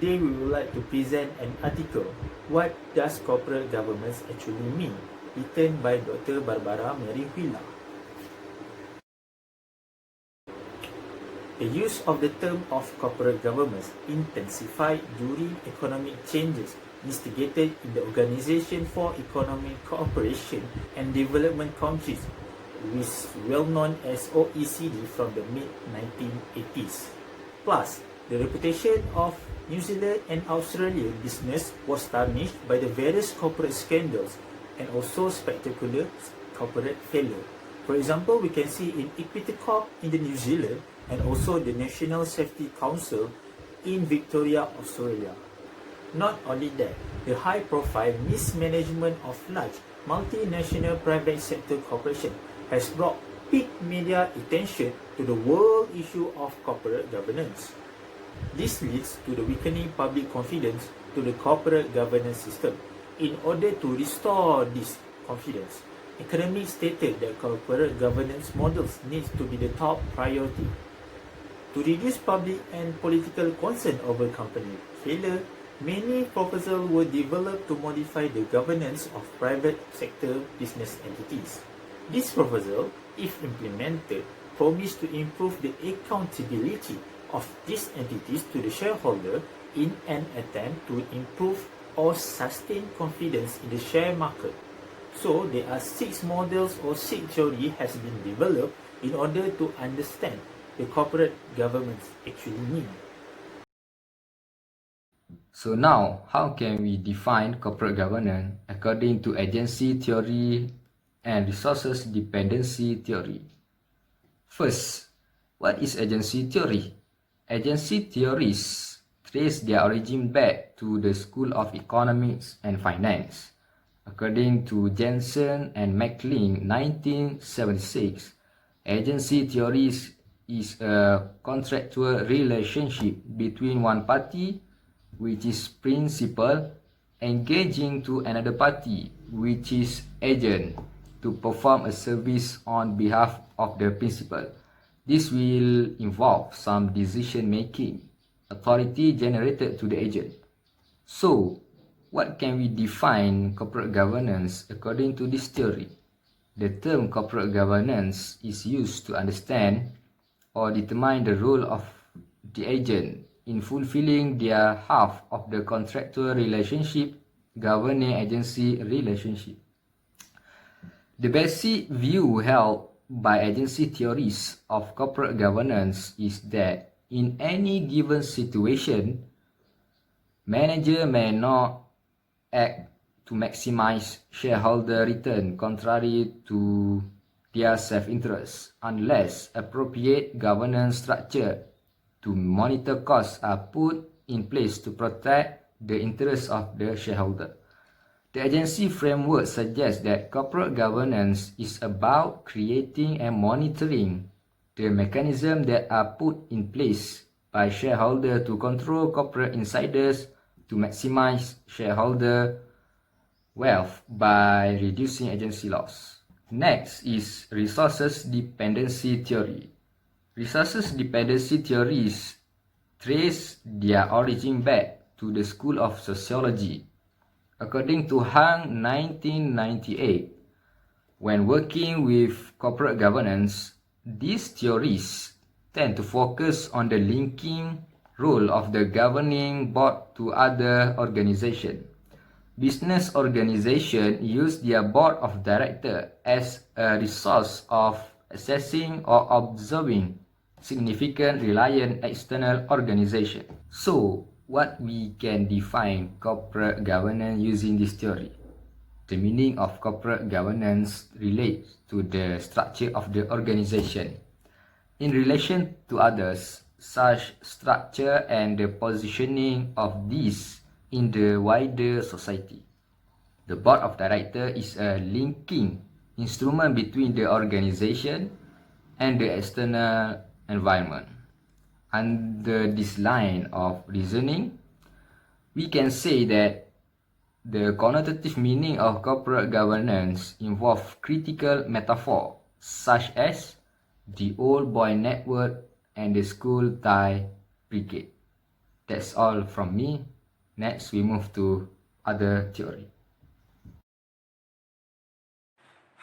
Today we would like to present an article, What Does Corporate Governance Actually Mean? Written by Dr. Barbara Mary Wheeler. The use of the term of corporate governance intensified during economic changes instigated in the Organization for Economic Cooperation and Development countries, which is well known as OECD from the mid-1980s. Plus, the reputation of New Zealand and Australia business was tarnished by the various corporate scandals and also spectacular corporate failure. For example, we can see in Equity Corp in the New Zealand and also the National Safety Council in Victoria, Australia. Not only that, the high-profile mismanagement of large multinational private sector corporations has brought big media attention to the world issue of corporate governance. This leads to the weakening public confidence to the corporate governance system. In order to restore this confidence, academics stated that corporate governance models needs to be the top priority. To reduce public and political concern over company failure, many proposals were developed to modify the governance of private sector business entities. This proposal, if implemented, promised to improve the accountability of these entities to the shareholder in an attempt to improve or sustain confidence in the share market. So, there are 6 models or 6 theory has been developed in order to understand the corporate governance actually mean. So now, how can we define corporate governance according to agency theory and resources dependency theory? First, what is agency theory? Agency theories trace their origin back to the School of Economics and Finance. According to Jensen and McLean, 1976, agency theories is a contractual relationship between one party, which is principal, engaging to another party, which is agent, to perform a service on behalf of the principal. This will involve some decision-making, authority generated to the agent. So, what can we define corporate governance according to this theory? The term corporate governance is used to understand or determine the role of the agent in fulfilling their half of the contractual relationship governing agency relationship. The basic view held by agency theories of corporate governance is that in any given situation, manager may not act to maximize shareholder return contrary to their self-interest unless appropriate governance structure to monitor costs are put in place to protect the interests of the shareholder. The agency framework suggests that corporate governance is about creating and monitoring the mechanisms that are put in place by shareholders to control corporate insiders to maximize shareholder wealth by reducing agency loss. Next is resources dependency theory. Resources dependency theories trace their origin back to the School of Sociology. According to Hang, 1998, when working with corporate governance, these theories tend to focus on the linking role of the governing board to other organizations. Business organizations use their board of directors as a resource of assessing or observing significant reliant external organizations. So, what we can define corporate governance using this theory? The meaning of corporate governance relates to the structure of the organization in relation to others, such structure and the positioning of these in the wider society. The board of directors is a linking instrument between the organization and the external environment. Under this line of reasoning, we can say that the connotative meaning of corporate governance involves critical metaphor such as the old boy network and the school tie brigade. That's all from me. Next, we move to other theory.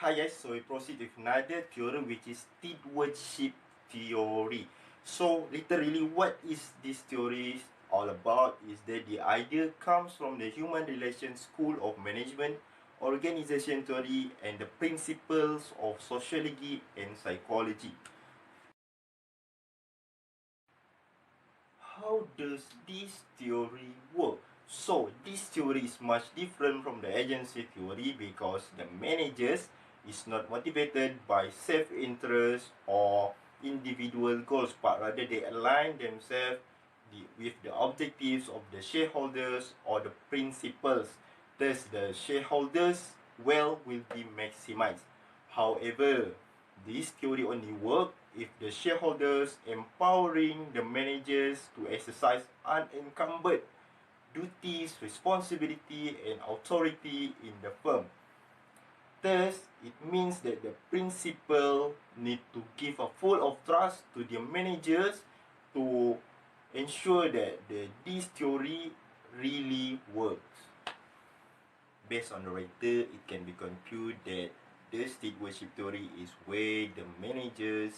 Hi guys, so we proceed with another theory which is stewardship theory. So literally what is this theory all about is that the idea comes from the Human Relations School of Management, Organization Theory and the principles of sociology and psychology. How does this theory work? So this theory is much different from the agency theory because the managers is not motivated by self-interest or individual goals, but rather they align themselves with the objectives of the shareholders or the principals. Thus, the shareholders' well will be maximized. However, this theory only works if the shareholders empowering the managers to exercise unencumbered duties, responsibility, and authority in the firm. Thus, it means that the principal need to give a full of trust to the managers to ensure that this theory really works. Based on the writer, it can be concluded that the stewardship theory is where the managers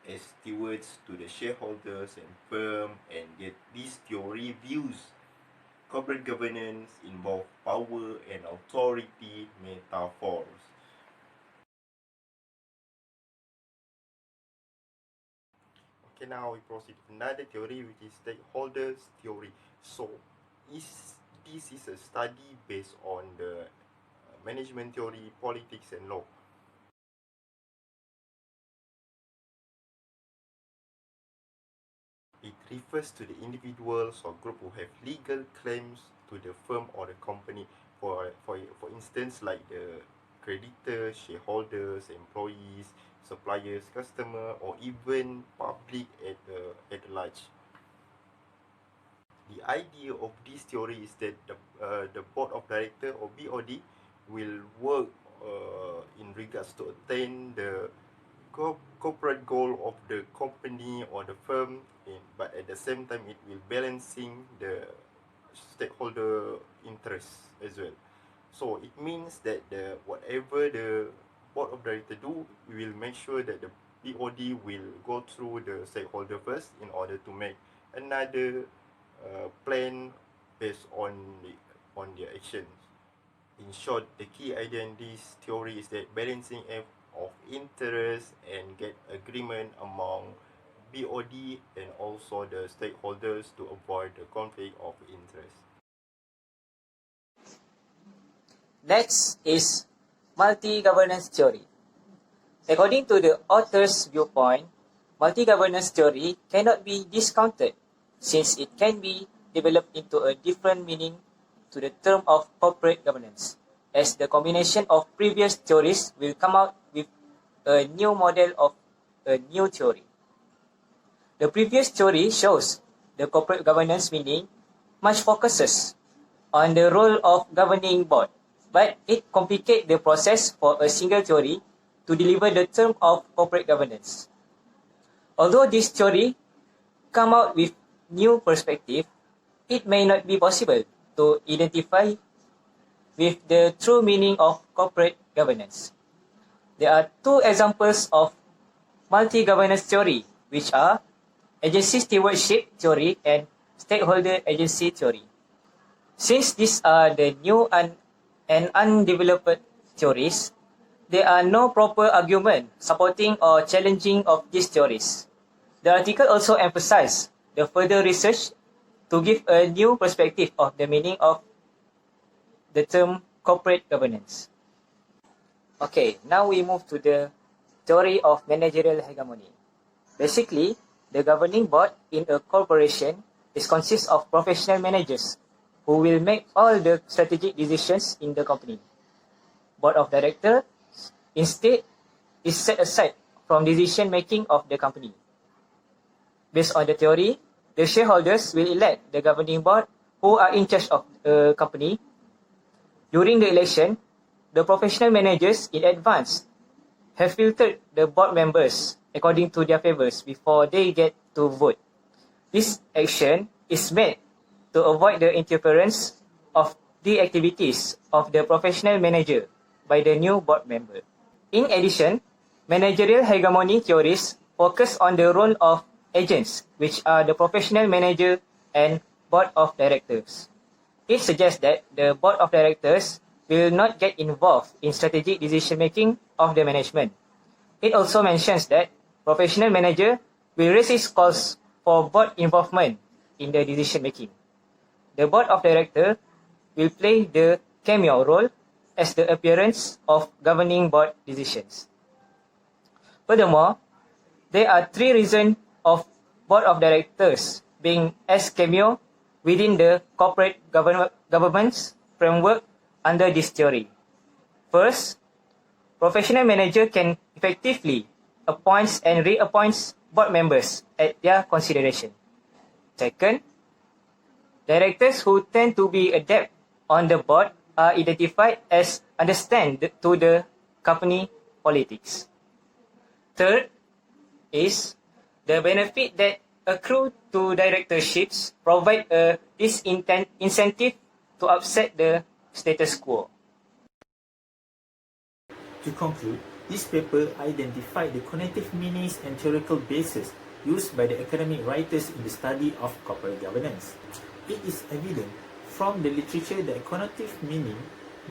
as stewards to the shareholders and firm, and yet this theory views corporate governance involve power and authority metaphors. Okay, now we proceed with another theory which is stakeholders theory. So, this is a study based on the management theory, politics and law. It refers to the individuals or group who have legal claims to the firm or the company. For instance, like the creditors, shareholders, employees, suppliers, customer, or even public at large. The idea of this theory is that the board of director or BOD will work in regards to attain the corporate goal of the company or the firm, but at the same time it will balancing the stakeholder interests as well. So it means that whatever the board of director do, we will make sure that the BOD will go through the stakeholder first in order to make another plan based on their actions. In short, the key idea in this theory is that balancing of interest and get agreement among BOD and also the stakeholders to avoid the conflict of interest. Next is multi-governance theory. According to the author's viewpoint, multi-governance theory cannot be discounted since it can be developed into a different meaning to the term of corporate governance, as the combination of previous theories will come out with a new model of a new theory. The previous theory shows the corporate governance meaning much focuses on the role of governing board, but it complicates the process for a single theory to deliver the term of corporate governance. Although this theory come out with new perspective, it may not be possible to identify with the true meaning of corporate governance. There are two examples of multi-governance theory, which are agency stewardship theory and stakeholder agency theory. Since these are the new and undeveloped theories, there are no proper argument supporting or challenging of these theories. The article also emphasizes the further research to give a new perspective of the meaning of the term corporate governance. Okay, now we move to the theory of managerial hegemony. Basically, the governing board in a corporation is consists of professional managers who will make all the strategic decisions in the company. Board of directors instead is set aside from decision making of the company. Based on the theory, the shareholders will elect the governing board who are in charge of the company. During the election, the professional managers in advance have filtered the board members according to their favors before they get to vote. This action is made to avoid the interference of the activities of the professional manager by the new board member. In addition, managerial hegemony theories focus on the role of agents, which are the professional manager and board of directors. It suggests that the board of directors will not get involved in strategic decision-making of the management. It also mentions that professional manager will resist calls for board involvement in the decision-making. The board of directors will play the cameo role as the appearance of governing board decisions. Furthermore, there are three reasons of board of directors being as cameo within the corporate governance framework under this theory. First, professional manager can effectively appoint and reappoint board members at their consideration. Second, directors who tend to be adept on the board are identified as understand to the company politics. Third is the benefit that accrue to directorships provide a disincentive to upset the status quo. To conclude, this paper identified the cognitive meanings and theoretical bases used by the academic writers in the study of corporate governance. It is evident from the literature that cognitive meaning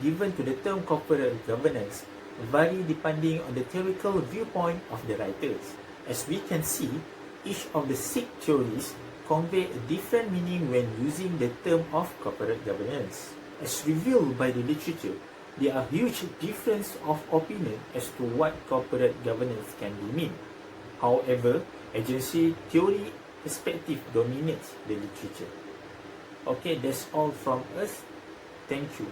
given to the term corporate governance vary depending on the theoretical viewpoint of the writers. As we can see, each of the 6 theories convey a different meaning when using the term of corporate governance. As revealed by the literature, there are huge differences of opinion as to what corporate governance can mean. However, agency theory perspective dominates the literature. Okay, that's all from us. Thank you.